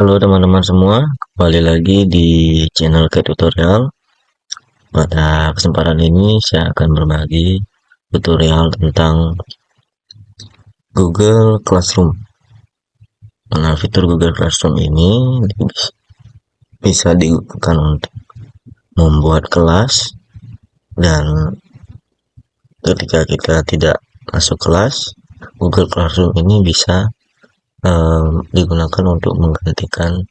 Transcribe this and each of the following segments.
Halo teman-teman semua, kembali lagi di channel K Tutorial. Pada kesempatan ini saya akan berbagi tutorial tentang Google Classroom. Nah, fitur Google Classroom ini bisa digunakan untuk membuat kelas, dan ketika kita tidak masuk kelas, Google Classroom ini bisa digunakan untuk menggantikan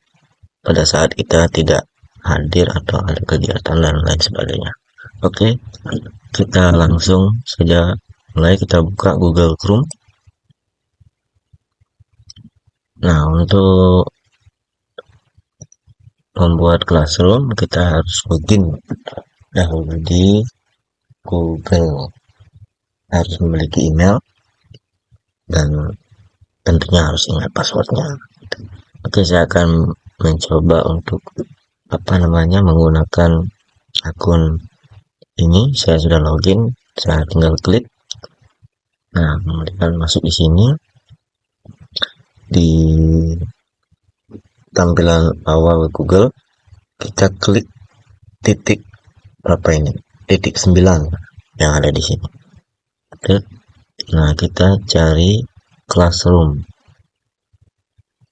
pada saat kita tidak hadir atau ada kegiatan dan lain sebagainya. Oke, kita langsung saja mulai. Kita buka Google Chrome. Nah, untuk membuat Classroom kita harus login dahulu di Google. Harus memiliki email dan tentunya harus ingat passwordnya. Oke, saya akan mencoba untuk menggunakan akun ini. Saya sudah login, saya tinggal klik. Nah, kemudian masuk di sini. Di tampilan awal Google, kita klik titik titik 9 yang ada di sini. Oke. Nah, kita cari Classroom.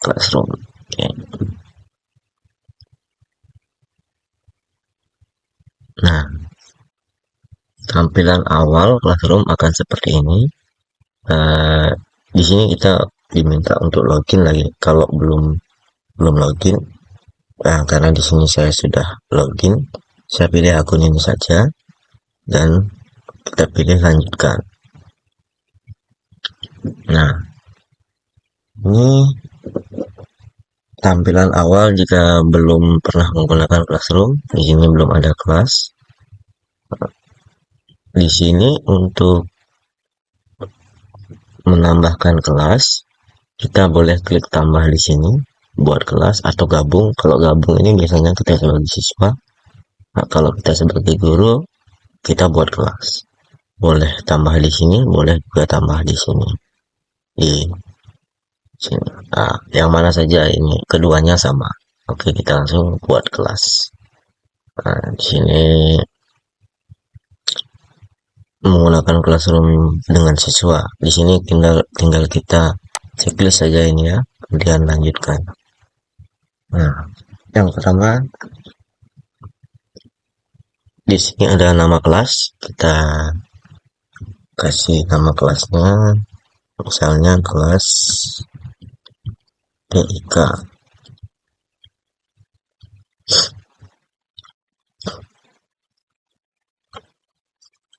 Oke. Nah, tampilan awal Classroom akan seperti ini. Di sini kita diminta untuk login lagi. Kalau belum login, karena di sini saya sudah login, saya pilih akun ini saja dan kita pilih lanjutkan. Nah, ini tampilan awal jika belum pernah menggunakan Classroom. Di sini belum ada kelas. Di sini untuk menambahkan kelas, kita boleh klik tambah di sini buat kelas atau gabung. Kalau gabung ini biasanya kita sebagai siswa. Nah, kalau kita sebagai guru, kita buat kelas. Boleh tambah di sini, boleh juga tambah di sini. Di sini. Nah, yang mana saja ini, keduanya sama. Oke, kita langsung buat kelas. Nah, di sini menggunakan Classroom dengan siswa. Di sini tinggal kita checklist saja ini ya, kemudian lanjutkan. Nah, yang pertama di sini ada nama kelas. Kita kasih nama kelasnya, misalnya kelas TIK.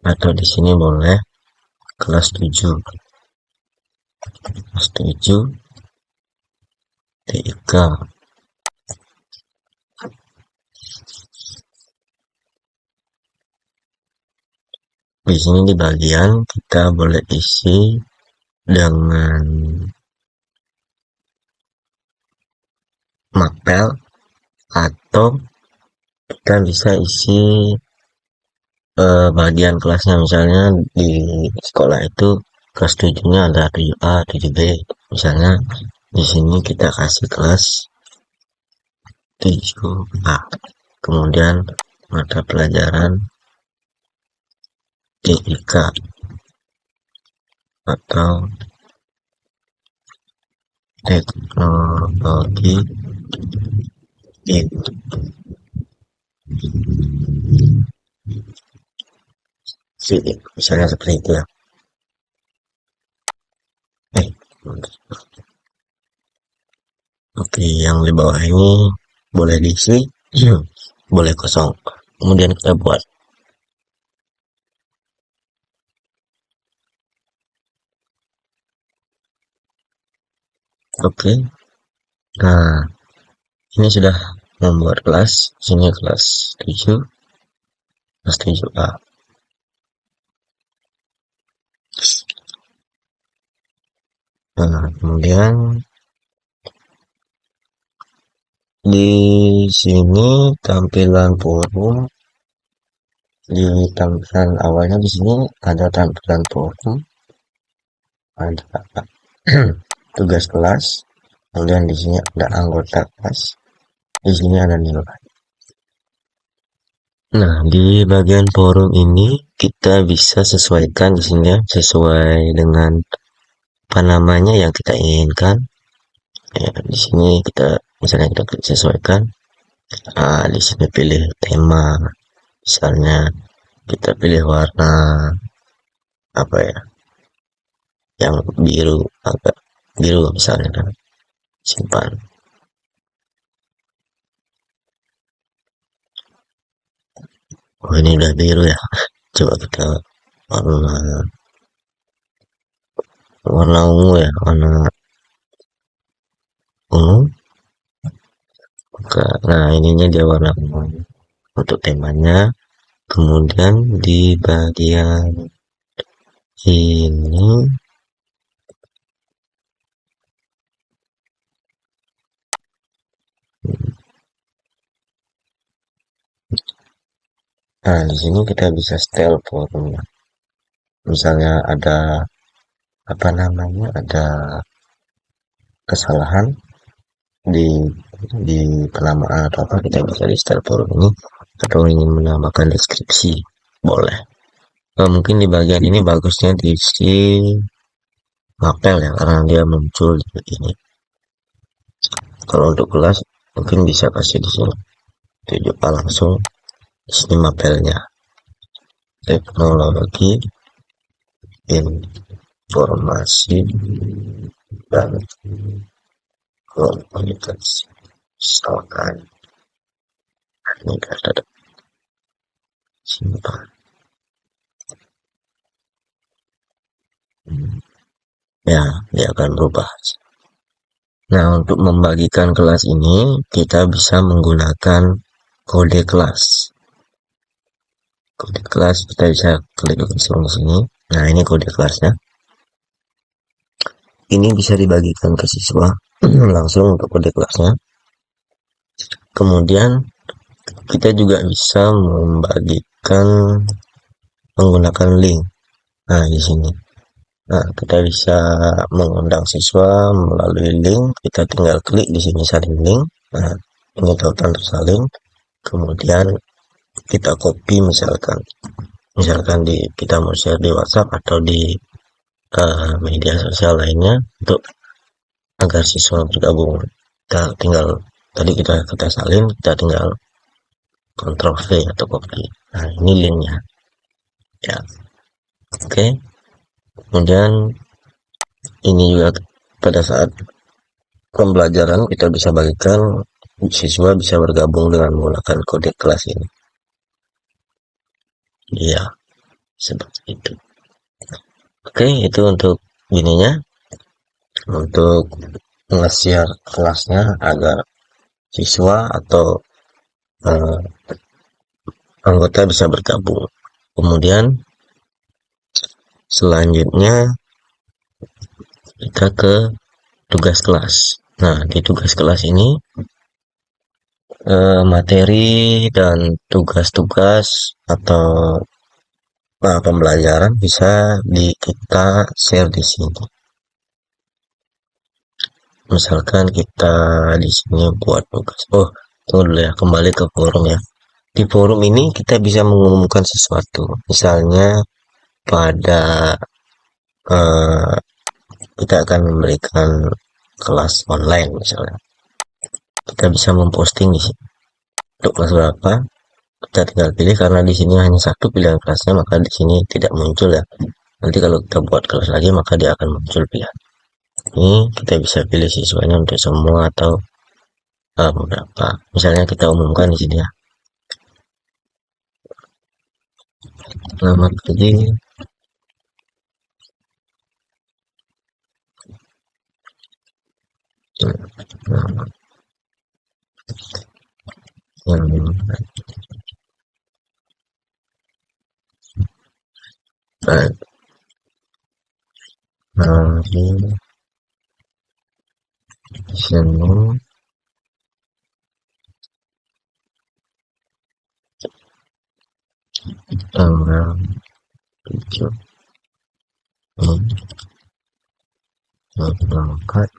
Atau di sini boleh kelas 7. Kelas 7 TIK. Di sini di bagian kita boleh isi dengan mapel, atau kita bisa isi bagian kelasnya. Misalnya di sekolah itu kelas 7-nya ada 7A, 7B. Misalnya di sini kita kasih kelas 7A. Kemudian mata pelajaran TIK atau teknologi misalnya seperti itu ya. Oke, yang di bawah ini boleh diisi, boleh kosong. Kemudian kita buat. Oke. Nah, ini sudah membuat kelas. Sini kelas 7, kelas 7A. Nah, kemudian di sini tampilan forum. Di tampilan awalnya di sini ada tampilan forum, ada tugas kelas, Kemudian di sini ada anggota kelas, di sini ada nilai. Nah, di bagian forum ini kita bisa sesuaikan di sini ya, sesuai dengan apa namanya yang kita inginkan. Ya, di sini kita misalnya kita klik sesuaikan. Di sini pilih tema, misalnya kita pilih warna apa ya, yang biru, agak biru misalnya kan. Simpan. Oh, ini udah biru ya. Coba kita warna warna ungu ya, warna ungu. Nah, ininya dia warna ungu untuk temanya. Kemudian di bagian ini, nah di sini kita bisa style forumnya. Misalnya ada apa namanya, ada kesalahan di penamaan atau apa, kita bisa di style forum ini, atau ingin menambahkan deskripsi boleh. Mungkin di bagian ini bagusnya diisi mapel ya, karena dia muncul di ini. Kalau untuk kelas mungkin bisa kasih di sini tunjukkan langsung di sini mapelnya. Teknologi informasi dan komunikasi, misalkan ini ada simpan. Ya, dia akan berubah. Nah, untuk membagikan kelas ini kita bisa menggunakan kode kelas. Kode kelas kita bisa klik langsung di sini. Nah, ini kode kelasnya. Ini bisa dibagikan ke siswa langsung untuk kode kelasnya. Kemudian kita juga bisa membagikan menggunakan link. Nah, di sini. Nah, kita bisa mengundang siswa melalui link. Kita tinggal klik di sini salin link. Nah, ini tautan tersalin. Kemudian kita copy misalkan kita mau share di WhatsApp atau di media sosial lainnya untuk agar siswa bergabung. Kita tinggal tadi kita salin, kita tinggal Ctrl V atau copy. Nah, ini linknya. Ya, oke. Kemudian ini juga pada saat pembelajaran kita bisa bagikan, siswa bisa bergabung dengan menggunakan kode kelas ini. Ya, seperti itu. Oke, itu untuk ininya, untuk nge-share kelasnya agar siswa atau eh, anggota bisa bergabung. Kemudian selanjutnya kita ke tugas kelas. Nah, di tugas kelas ini materi dan tugas-tugas atau pembelajaran bisa kita share di sini. Misalkan kita di sini buat tugas. Oh, tunggu dulu ya, kembali ke forum ya. Di forum ini kita bisa mengumumkan sesuatu. Misalnya pada eh, kita akan memberikan kelas online misalnya. Kita bisa memposting di sini. Untuk kelas berapa? Kita tinggal pilih, karena di sini hanya satu pilihan kelasnya, maka di sini tidak muncul ya. Nanti kalau kita buat kelas lagi maka dia akan muncul pilihan. Ini kita bisa pilih siswanya untuk semua atau beberapa. Misalnya kita umumkan di sini ya. Selamat pagi. Selamat yang hari Senin tanggal 7 Mei 2024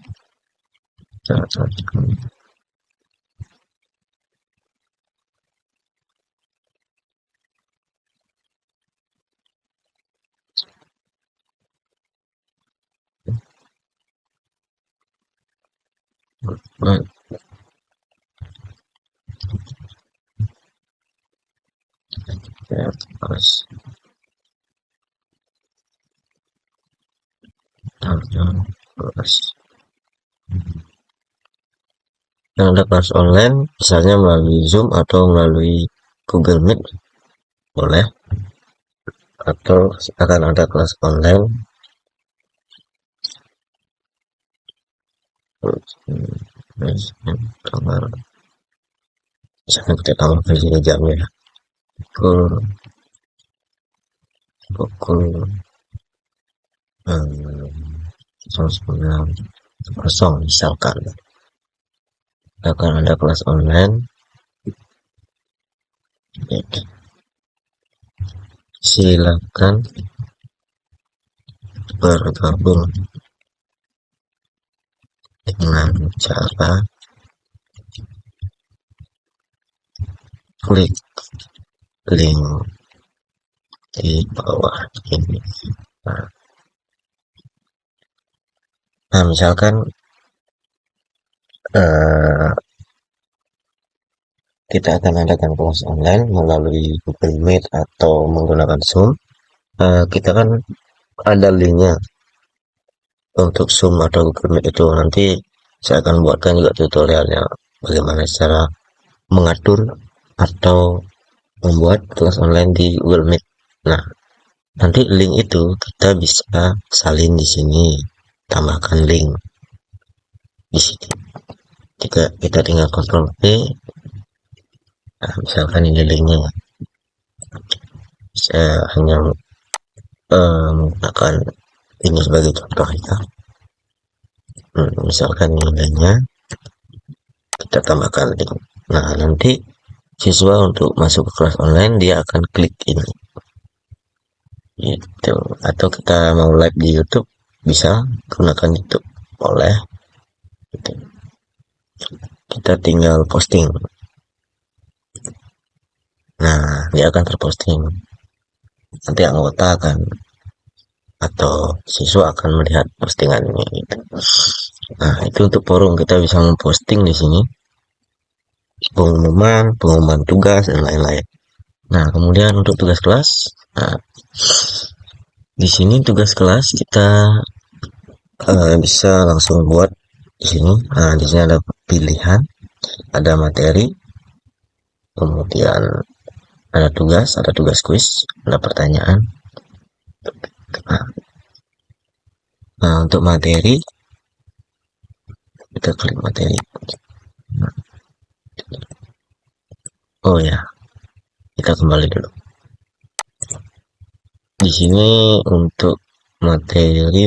terus terus yang ada kelas online misalnya melalui Zoom atau melalui Google Meet boleh, atau akan ada kelas online misalkan kita tambah versi jamnya pukul pukul 09.00 misalkan akan ada kelas online. Silakan bergabung dengan cara klik link di bawah ini. Nah, misalkan kita akan adakan kelas online melalui Google Meet atau menggunakan Zoom. Kita kan ada linknya untuk Zoom atau Google Meet itu. Nanti saya akan buatkan juga tutorialnya bagaimana cara mengatur atau membuat kelas online di Google Meet. Nah, nanti link itu kita bisa salin di sini, tambahkan link di sini. Jika kita tinggal Ctrl V, nah, misalkan ini linknya, saya hanya menggunakan ini sebagai contoh ya. Misalkan ini linknya, kita tambahkan link. Nah, nanti siswa untuk masuk ke kelas online dia akan klik ini. Gitu. Atau kita mau live di YouTube bisa gunakan YouTube, boleh. Gitu. Kita tinggal posting. Nah, dia akan terposting. Nanti anggota akan atau siswa akan melihat postingan ini. Gitu. Nah, itu untuk forum kita bisa memposting di sini pengumuman tugas dan lain-lain. Nah, kemudian untuk tugas kelas, nah, di sini tugas kelas kita bisa langsung buat di sini. Nah, di sini ada pilihan, ada materi, kemudian ada tugas kuis, ada pertanyaan. Nah, untuk materi kita klik materi. Oh ya, kita kembali dulu. Di sini untuk materi,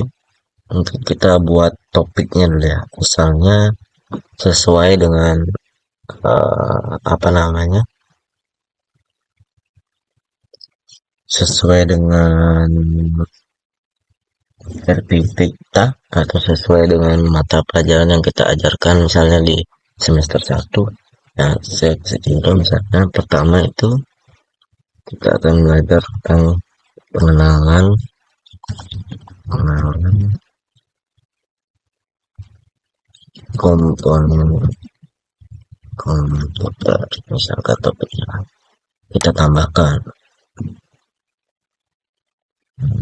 untuk kita buat topiknya dulu ya. Misalnya sesuai dengan apa namanya? Sesuai dengan RPP kita atau sesuai dengan mata pelajaran yang kita ajarkan misalnya di semester 1. Nah, contoh misalnya pertama itu kita akan belajar tentang pengenalan komponen komputer, misalkan topiknya kita tambahkan.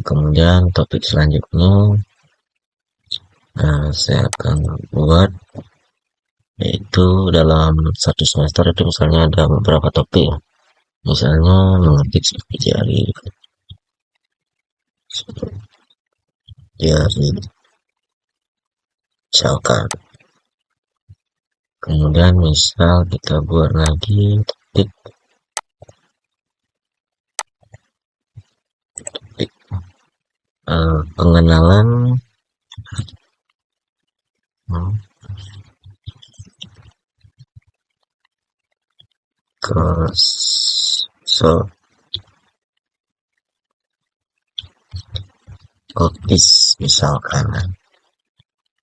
Kemudian topik selanjutnya saya akan buat yaitu dalam satu semester itu misalnya ada beberapa topik ya. Misalnya mengetik seperti jari misalkan. Kemudian misal kita buat lagi topik pengenalan office misalkan,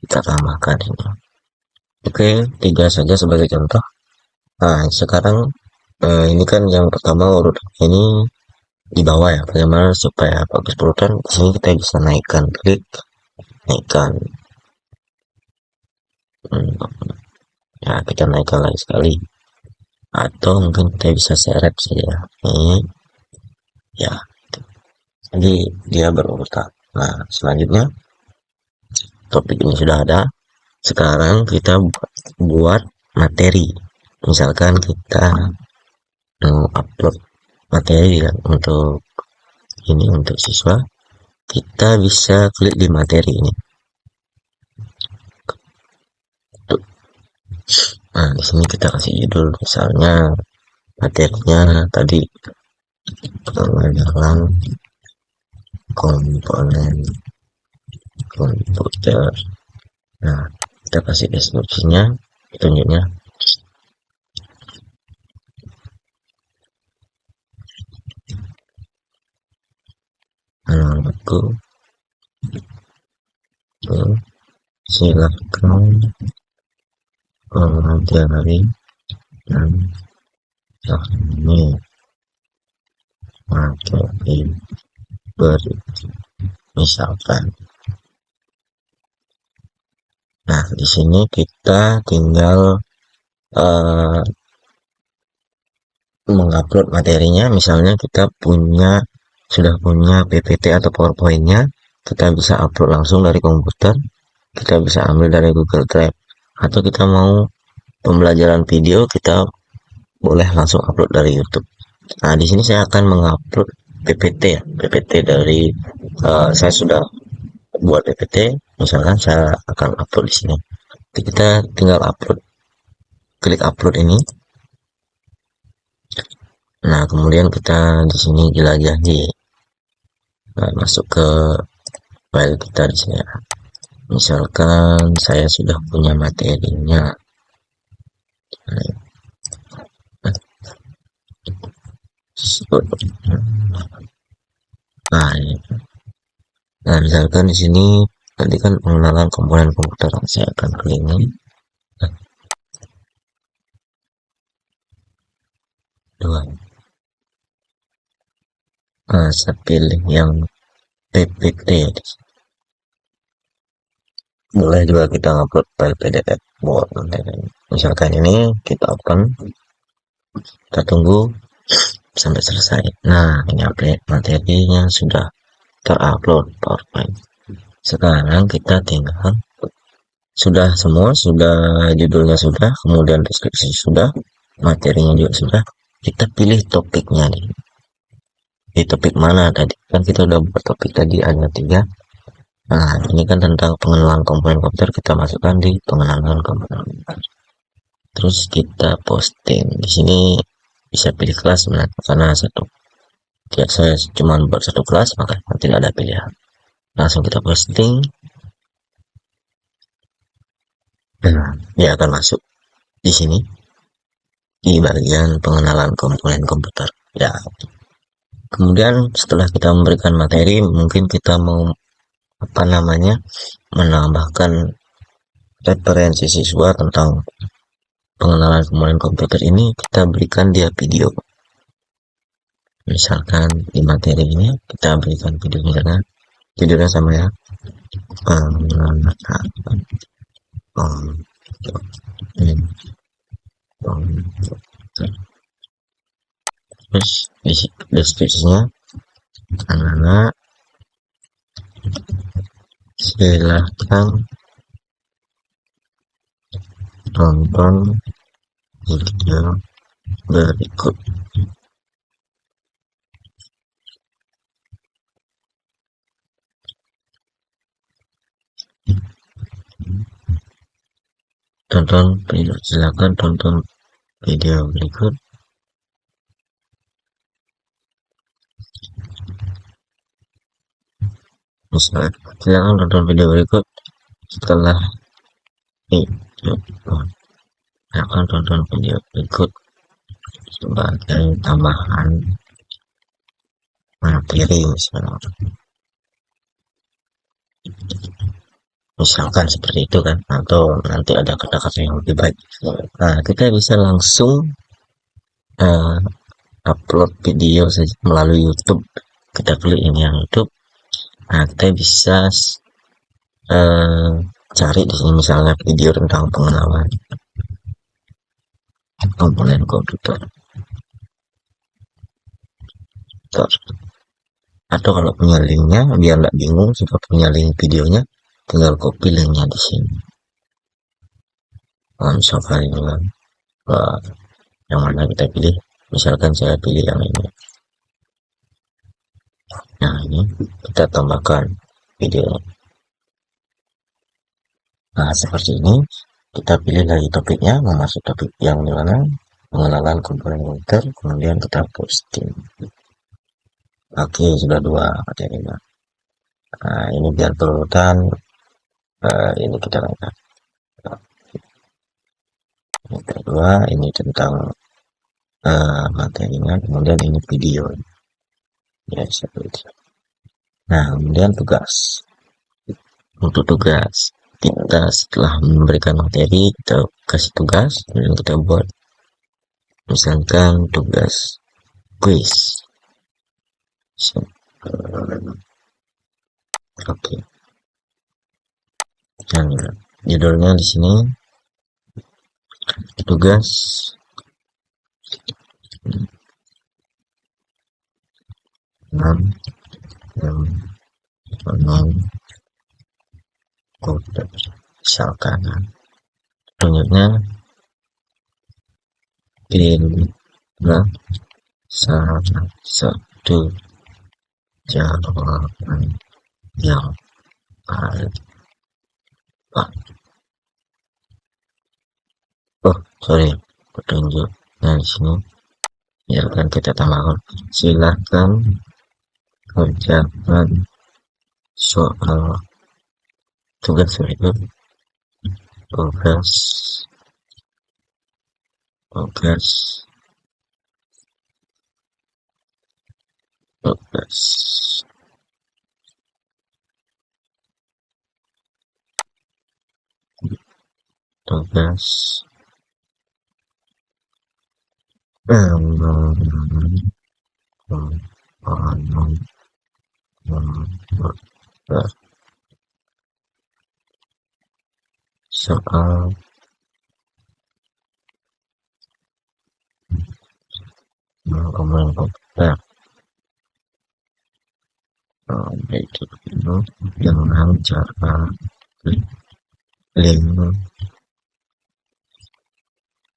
kita tambahkan ini Oke, tiga saja sebagai contoh. Nah, sekarang ini kan yang pertama urut ini di bawah ya. Bagaimana supaya bagus berurutan? Di sini kita bisa naikkan, klik naikkan. Ya, kita naikkan lagi sekali. Atau mungkin kita bisa seret saja. Ini ya. Jadi dia berurutan. Nah, selanjutnya topik ini sudah ada. Sekarang kita buat materi. Misalkan kita mau upload materi ya untuk ini untuk siswa, kita bisa klik di materi ini. Nah, di sini kita kasih judul, misalnya materinya tadi pengenalan komponen komputer. Nah, kita kasih deskripsinya, petunjuknya. Aku silakan mempelajari dan ini materi beri misalkan. Nah, di sini kita tinggal mengupload materinya. Misalnya kita sudah punya PPT atau PowerPoint-nya, kita bisa upload langsung dari komputer, kita bisa ambil dari Google Drive, atau kita mau pembelajaran video, kita boleh langsung upload dari YouTube. Nah, di sini saya akan mengupload PPT ya, PPT dari saya sudah buat PPT, misalkan saya akan upload di sini. Jadi kita tinggal upload, klik upload ini. Nah, kemudian kita di sini jelajahi, masuk ke file kita di sini ya. Misalkan saya sudah punya materinya. Nah, nah misalkan di sini tadi kan pengenalan komponen komputer, saya akan klik ini. Dua. Nah, saya pilih yang PPT. Boleh juga kita upload file PDF buat misalkan ini kita open, kita tunggu sampai selesai. Nah, ini update materinya sudah terupload PowerPoint. Sekarang kita tinggal sudah semua, sudah judulnya sudah, kemudian deskripsi sudah, materinya juga sudah. Kita pilih topiknya nih. Di topik mana tadi? Kan kita udah buat topik tadi ada 3. Nah, ini kan tentang pengenalan komponen komputer, kita masukkan di pengenalan komponen komputer. Terus kita posting. Di sini bisa pilih kelas karena ya saya cuma buat satu kelas, maka tidak ada pilihan. Langsung kita posting. Nah, dia akan masuk di sini di bagian pengenalan komponen komputer. Ya. Kemudian setelah kita memberikan materi, mungkin kita mau menambahkan referensi siswa tentang pengenalan komponen komputer ini, kita berikan dia video. Misalkan di materi ini kita berikan video, misalnya judulnya sama ya, pengenalan terus deskripsinya, anak-anak silahkan tonton video berikut. Silakan tonton video berikut. Misalnya, silakan tonton video berikut setelah akan tonton video berikut sebagai tambahan materi misalnya. misalkan seperti itu kan, atau nanti ada kata-kata yang lebih baik. Nah, kita bisa langsung uh, upload video saja melalui YouTube. Kita klik ini yang YouTube. Nah, kita bisa uh, cari di sini misalnya video tentang pengenalan komponen komputer. Atau kalau punya linknya, biar nggak bingung, jika punya link videonya, tinggal copy linknya di sini. Misalkan ini kan, yang mana kita pilih, misalkan saya pilih yang ini. Nah, ini kita tambahkan videonya. Nah, seperti ini, kita pilih lagi topiknya, mau masuk topik yang dimana, pengenalan komponen komputer, kemudian kita posting. Oke, sudah dua materinya. Nah, ini biar berurutan, ini kita angkat. Yang kedua, ini tentang materinya, kemudian ini video. Ya, seperti itu. Nah, kemudian tugas. Untuk tugas, kita setelah memberikan materi, kita kasih tugas, kemudian kita buat misalkan tugas quiz. Oke. Dan judulnya di sini tugas enam kode misalkan tunjuknya pilihlah salah satu jawaban yang paling sorry, petunjuknya di sini biarkan kita tambahkan. Silahkan kerjakan soal tugas berikut. Tugas tugas tugas tugas soal komponen komputer itu dengan cara link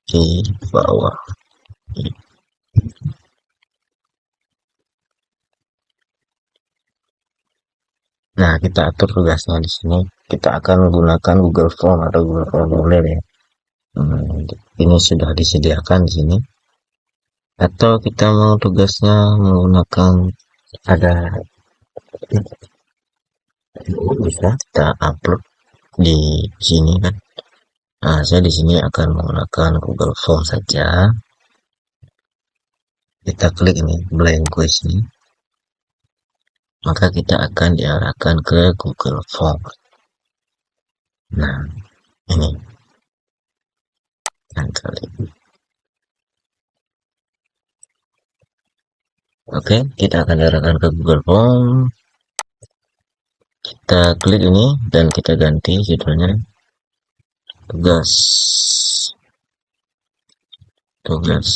di bawah. Nah, kita atur tugasnya di sini. Kita akan menggunakan Google Form atau Google Formulir ya. Ini sudah disediakan di sini. Atau kita mau tugasnya menggunakan ada bisa kita upload di sini kan. Nah, saya di sini akan menggunakan Google Form saja. Kita klik ini blank quiz ini. Maka kita akan diarahkan ke Google Form. Nah, ini yang kali. Oke, kita akan diarahkan ke Google Form. Kita klik ini dan kita ganti judulnya tugas tugas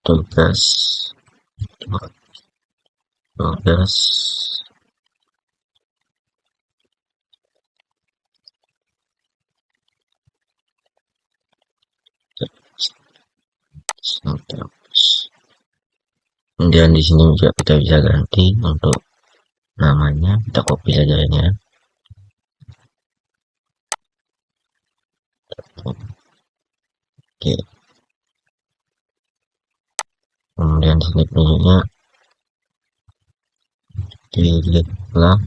tugas tugas kemudian di sini juga kita bisa ganti untuk namanya, kita copy saja ini ya. Oke, kemudian sini punya pilihlah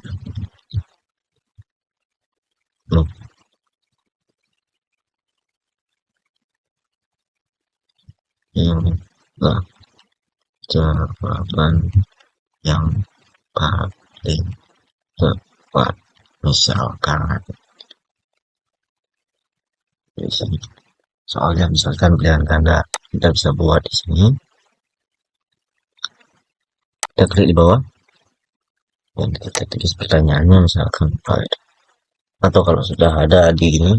Pilihlah jawaban yang paling tepat. Misalkan di sini soalnya misalkan pilihan ganda, kita bisa buat di sini. Kita klik di bawah dan kita tulis pertanyaannya, misalkan atau kalau sudah ada di ini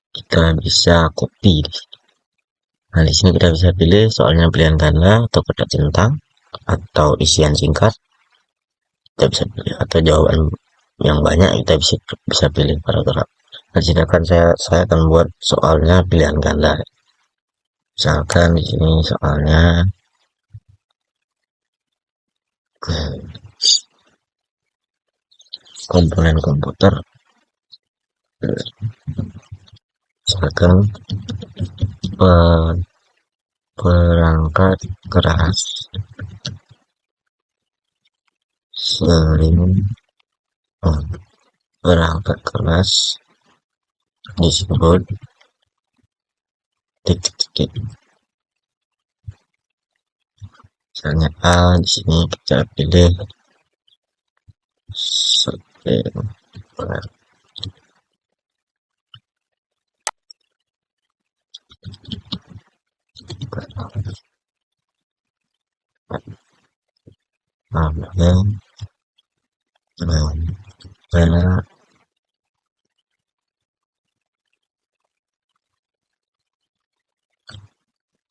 kita bisa copy. Nah, di sini kita bisa pilih soalnya pilihan ganda atau kotak centang atau isian singkat. Kita bisa pilih, atau jawaban yang banyak kita bisa pilih paragraf. Nah, silakan saya akan buat soalnya pilihan ganda. Misalkan di sini soalnya komponen komputer. Misalkan perangkat keras sering perangkat keras disebut titik-titik. Misalnya A, di sini kita pilih sering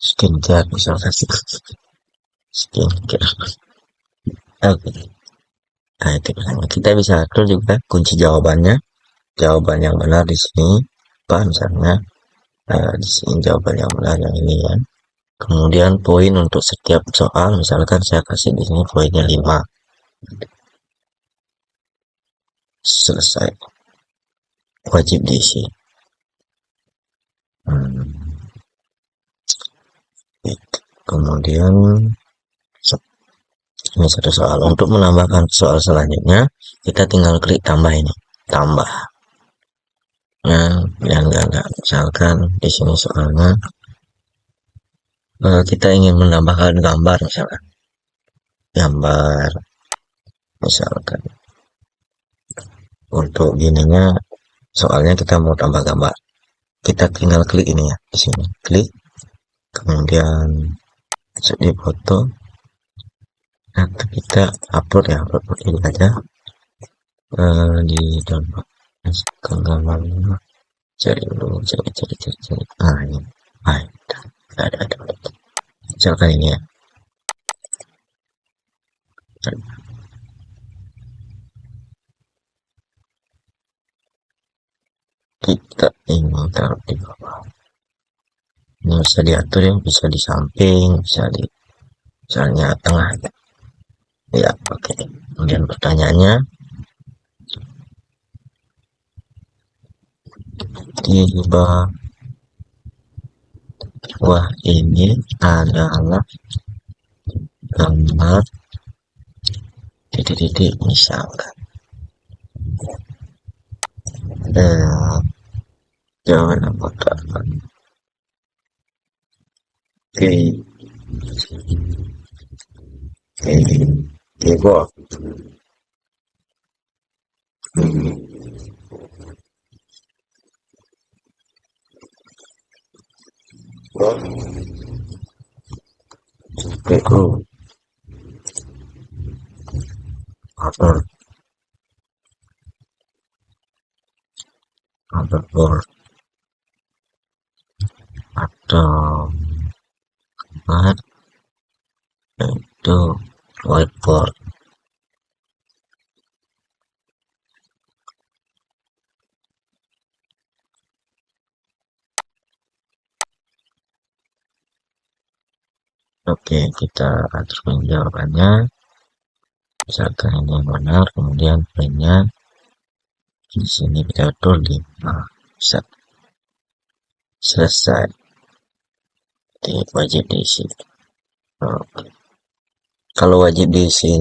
skincare, misalkan skincare. Oke. Nah, itu kita bisa atur juga kunci jawabannya. Jawaban yang benar di sini, apa misalnya di sini jawaban yang benar yang ini ya. Kemudian poin untuk setiap soal, misalkan saya kasih di sini poinnya 5. Selesai. Wajib diisi. Kemudian ini satu soal. Untuk menambahkan soal selanjutnya, kita tinggal klik tambah ini. Tambah. Nah, yang enggak. Misalkan di sini soalnya kita ingin menambahkan gambar, misalkan. Gambar. Misalkan. Untuk gininya, soalnya kita mau tambah gambar. Kita tinggal klik ini ya, di sini. Klik. Kemudian masuk di foto. Nah, kita upload ya, upload ini aja. Di download. Masukkan gambarnya. Cari dulu, cari. Nah, ini. Ada. Misalkan ini ya. Kita ini taruh di bawah. Ini bisa diatur ya, bisa di samping, bisa di misalnya tengah. Ya, oke. Kemudian pertanyaannya, di bawah ini adalah gambar titik-titik, misalkan. Jawaban apakah? Keyboard. Keyboard. Motherboard atau tempat itu whiteboard. Oke, kita atur jawabannya. Misalkan ini yang benar, kemudian poinnya di sini kita atur 5. Bisa. Selesai. Jadi wajib diisi. Oke. Kalau wajib diisi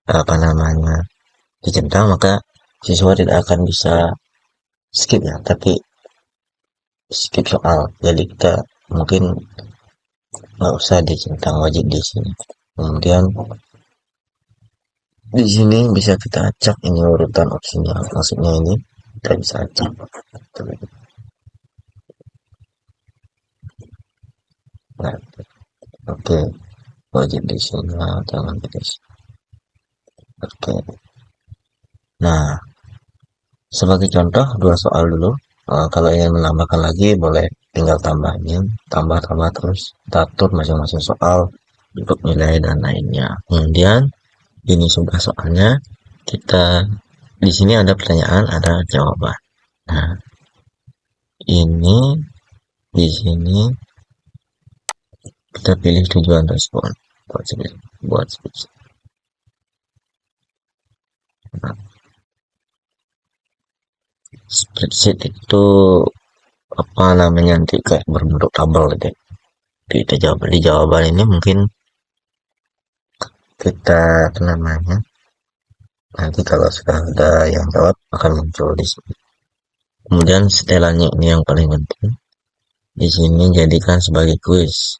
apa namanya dicentang, maka siswa tidak akan bisa skip ya, tapi skip soal. Jadi kita mungkin nggak usah dicentang wajib di sini. Kemudian di sini bisa kita acak ini urutan opsinya, maksudnya ini kita bisa acak. Nah, oke, wajib di sini, nah, jangan di sini. Oke. Nah, sebagai contoh dua soal dulu. Kalau ingin menambahkan lagi boleh tinggal tambahin, tambah-tambah terus. Kita atur masing-masing soal untuk nilai dan lainnya. Kemudian ini sudah soalnya. Kita di sini ada pertanyaan, ada jawaban. Nah, ini di sini kita pilih tujuan respon buat skripsi. Nah, spreadsheet itu apa namanya nanti kayak berbentuk tabel gitu. Kita jawab di jawaban ini mungkin kita apa namanya nanti kalau sudah ada yang jawab akan muncul di sini. Kemudian setelannya ini yang paling penting. Di sini jadikan sebagai kuis.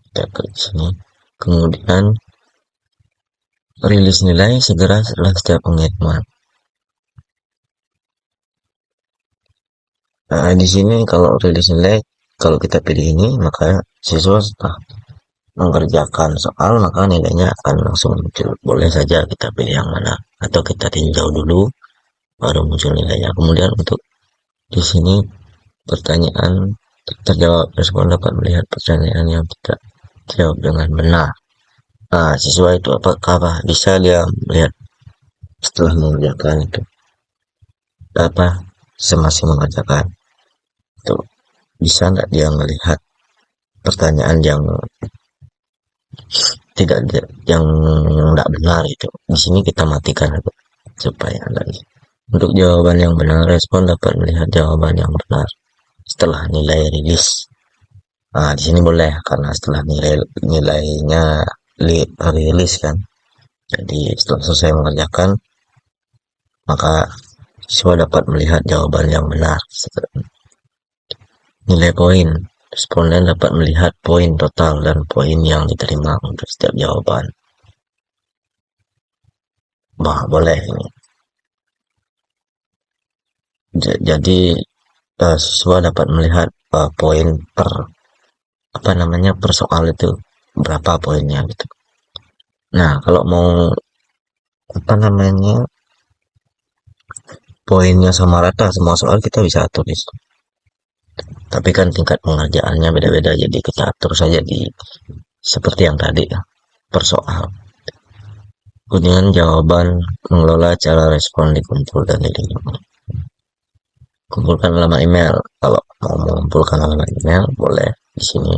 Kita klik sini. Kemudian rilis nilai segera setelah setiap pengiriman. Nah, di sini kalau rilis nilai, kalau kita pilih ini, maka siswa setelah mengerjakan soal, maka nilainya akan langsung muncul. Boleh saja kita pilih yang mana, atau kita tinjau dulu, baru muncul nilainya. Kemudian untuk di sini pertanyaan terjawab, respon dapat melihat pertanyaan yang tidak dijawab dengan benar. Nah, siswa itu apakah bisa dia melihat setelah mengerjakan itu apa semasa mengerjakan itu bisa nggak dia melihat pertanyaan yang tidak yang tidak benar itu. Di sini kita matikan itu supaya lagi. Untuk jawaban yang benar, respon dapat melihat jawaban yang benar setelah nilai rilis. Nah, di sini boleh karena setelah nilainya rilis kan. Jadi setelah selesai mengerjakan, maka siswa dapat melihat jawaban yang benar. Nilai poin. Responden dapat melihat poin total dan poin yang diterima untuk setiap jawaban. Bah, boleh ini. Jadi siswa dapat melihat poin per apa namanya per soal itu berapa poinnya gitu. Nah, kalau mau apa namanya poinnya sama rata semua soal kita bisa atur di situ. Tapi kan tingkat pengerjaannya beda-beda, jadi kita atur saja di seperti yang tadi ya, per soal. Kemudian jawaban mengelola cara respon dikumpul dan diterima. Kumpulkan alamat email. Kalau mau mengumpulkan alamat email boleh di sini.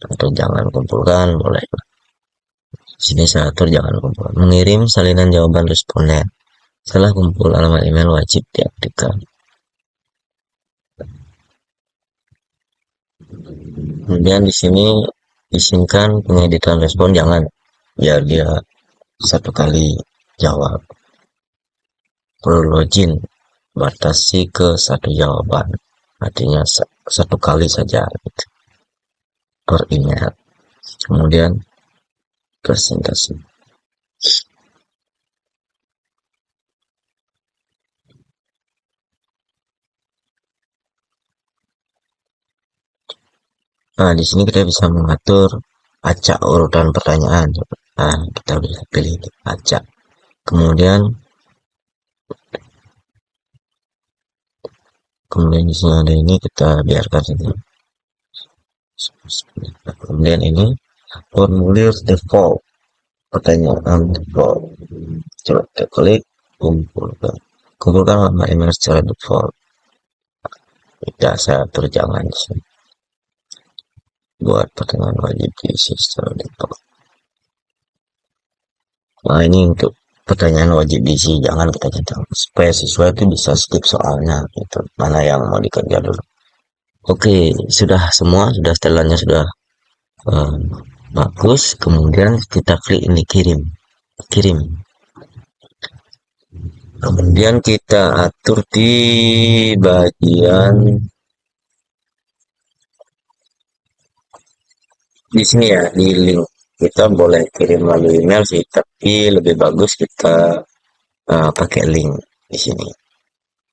Atau jangan kumpulkan boleh. Di sini saya atur jangan kumpulkan. Mengirim salinan jawaban responden. Setelah kumpul alamat email wajib diaktifkan. Kemudian di sini izinkan pengeditan respon jangan biar dia satu kali jawab. Perlu login batasi ke satu jawaban, artinya satu kali saja gitu, per email. Kemudian presentasi. Nah, di sini kita bisa mengatur acak urutan pertanyaan. Nah, kita bisa pilih acak. Kemudian di sini ada ini kita biarkan saja. Kemudian ini formulir default, pertanyaan default. Coba kita klik kumpulkan alamat email secara default. Tidak saya atur jangan di sini. Buat pertanyaan wajib diisi secara default. Nah, ini untuk pertanyaan wajib diisi jangan kita centang supaya siswa itu bisa skip soalnya gitu, mana yang mau dikerja dulu. Oke, sudah semua, sudah setelannya sudah bagus. Kemudian kita klik ini kirim. Kemudian kita atur di bagian Di sini ya, di link kita boleh kirim melalui email sih, tapi lebih bagus kita pakai link di sini.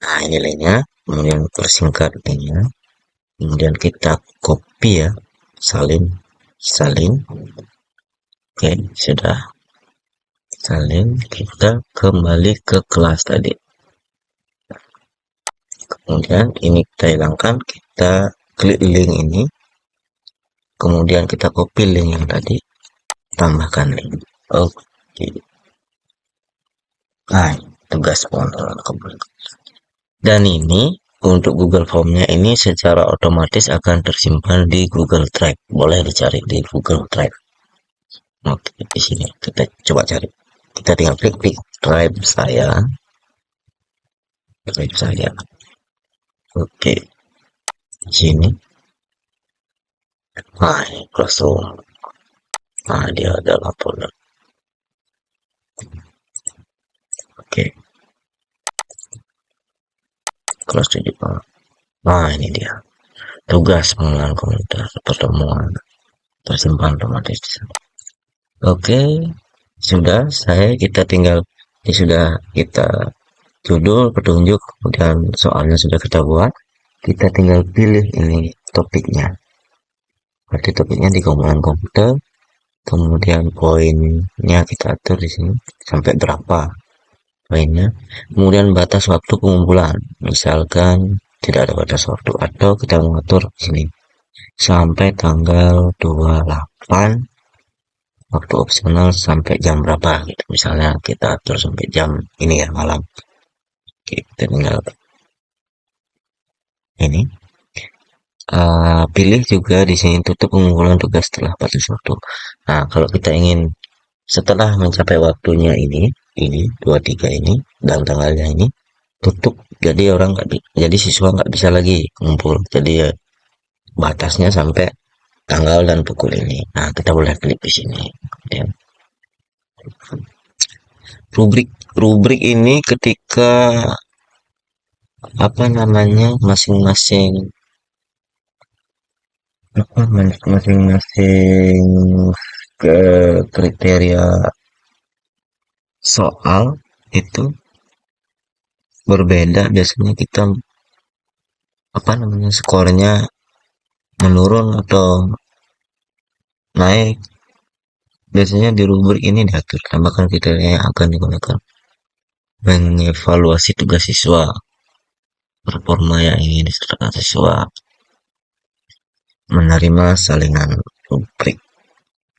Nah, ini linknya, kemudian persingkat linknya, kemudian kita copy ya, salin, salin, oke, sudah salin, kita kembali ke kelas tadi. Kemudian ini kita hilangkan, kita klik link ini, kemudian kita copy link yang tadi, tambahkan link. Oke. Nah, tugas pengontrolan kembali. Dan ini untuk Google Form-nya ini secara otomatis akan tersimpan di Google Drive. Boleh dicari di Google Drive. Oke, di sini kita coba cari. Kita tinggal klik Drive saya. Drive saya. Oke, di sini. Nah, ini Classroom. Nah, dia adalah folder. Oke, kelas 7. Nah, ini dia. Tugas pengenalan komunitas pertemuan tersimpan otomatis. Oke, sudah kita tinggal ini sudah kita judul, petunjuk, kemudian soalnya sudah kita buat. Kita tinggal pilih ini topiknya. Berarti topiknya di komponen komputer, kemudian poinnya kita atur di sini sampai berapa poinnya. Kemudian batas waktu pengumpulan. Misalkan tidak ada batas waktu atau kita mengatur di sini sampai tanggal 28, waktu opsional sampai jam berapa gitu. Misalnya kita atur sampai jam ini ya, malam. Kita tinggal ini pilih juga di sini tutup pengumpulan tugas setelah batas waktu. Nah, kalau kita ingin setelah mencapai waktunya ini 23 ini dan tanggalnya ini tutup. Jadi orang nggak, jadi siswa nggak bisa lagi kumpul. Jadi ya, batasnya sampai tanggal dan pukul ini. Nah, kita boleh klik di sini. Ya. Rubrik ini ketika apa namanya masing-masing masing-masing ke kriteria soal itu berbeda, biasanya kita apa namanya skornya menurun atau naik, biasanya di rubrik ini diatur tambahkan kriteria yang akan digunakan mengevaluasi tugas siswa, performa yang ingin disertakan siswa, menerima salinan rubrik,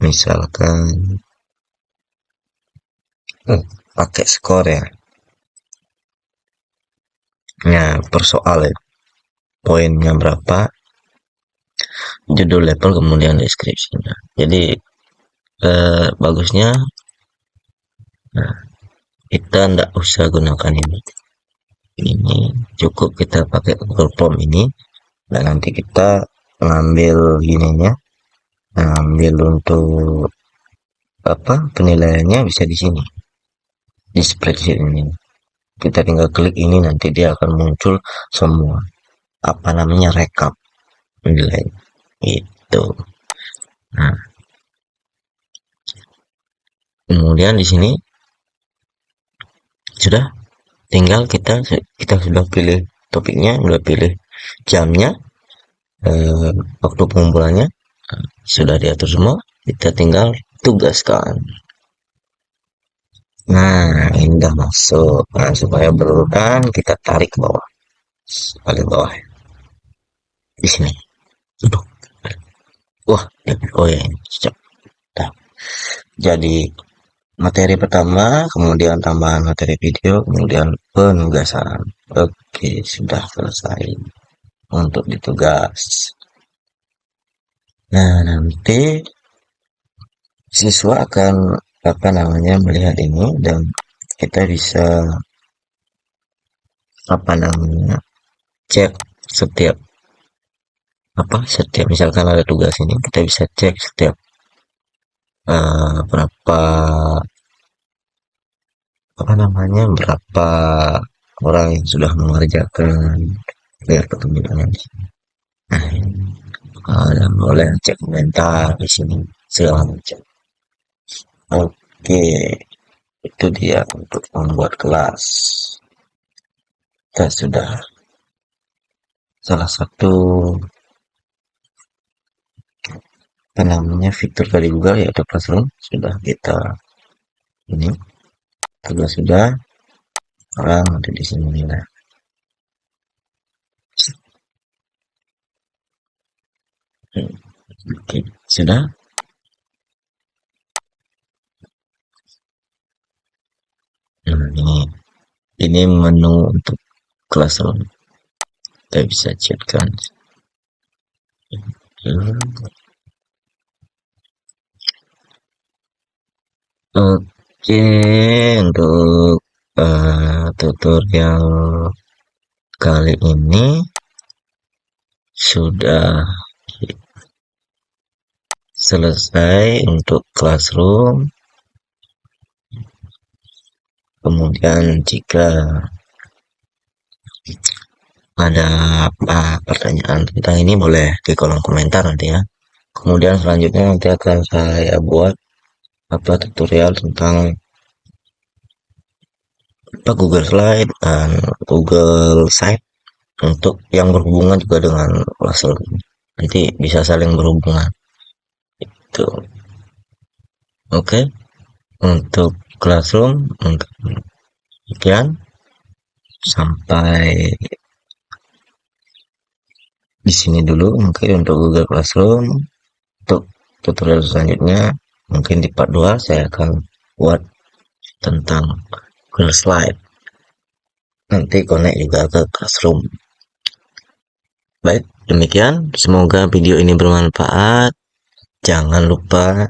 misalkan pakai skor ya, per soal ya, poinnya berapa, judul, level, kemudian deskripsinya. Jadi bagusnya kita nggak usah gunakan ini cukup kita pakai Google Form ini, dan nanti kita ngambil ininya, ngambil untuk apa penilaiannya bisa di sini di spreadsheet ini. Kita tinggal klik ini, nanti dia akan muncul semua apa namanya rekap nilai itu. Nah, kemudian di sini sudah tinggal kita sudah pilih topiknya, sudah pilih jamnya, waktu pengumpulannya sudah diatur semua, kita tinggal tugaskan. Nah, ini udah masuk. Nah, supaya berurutan kita tarik ke bawah, paling bawah di sini. Aduh, wah, oh ya ini cocok. Nah, jadi materi pertama, kemudian tambahan materi video, kemudian penugasan. Oke, sudah selesai untuk ditugas. Nah, nanti siswa akan apa namanya melihat ini, dan kita bisa apa namanya cek setiap setiap misalkan ada tugas ini, kita bisa cek setiap berapa apa namanya berapa orang yang sudah mengerjakan, lihat perkembangan. Nah, Dan boleh cek komentar di sini segala macam. Oke, itu dia untuk membuat kelas. Kita sudah salah satu namanya fitur dari Google yaitu Classroom sudah kita ini sudah orang ada di sini lah. Oke, sudah. Ini menu untuk Classroom. Kita bisa chatkan. Oke, untuk tutorial kali ini sudah selesai untuk Classroom. Kemudian jika ada pertanyaan tentang ini boleh di kolom komentar nanti ya. Kemudian selanjutnya nanti akan saya buat tutorial tentang Google Slide dan Google Site untuk yang berhubungan juga dengan Classroom. Nanti bisa saling berhubungan. Itu. Oke. Untuk Classroom untuk sekian. Sampai di sini dulu mungkin untuk Google Classroom. Untuk tutorial selanjutnya mungkin di part 2 saya akan buat tentang Google Slide, nanti connect juga ke Classroom. Baik, demikian, semoga video ini bermanfaat. Jangan lupa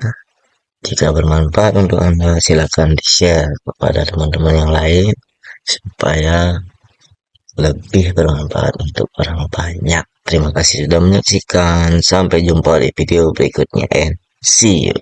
jika bermanfaat untuk Anda silakan di-share kepada teman-teman yang lain supaya lebih bermanfaat untuk orang banyak. Terima kasih sudah menyaksikan, sampai jumpa di video berikutnya and see you.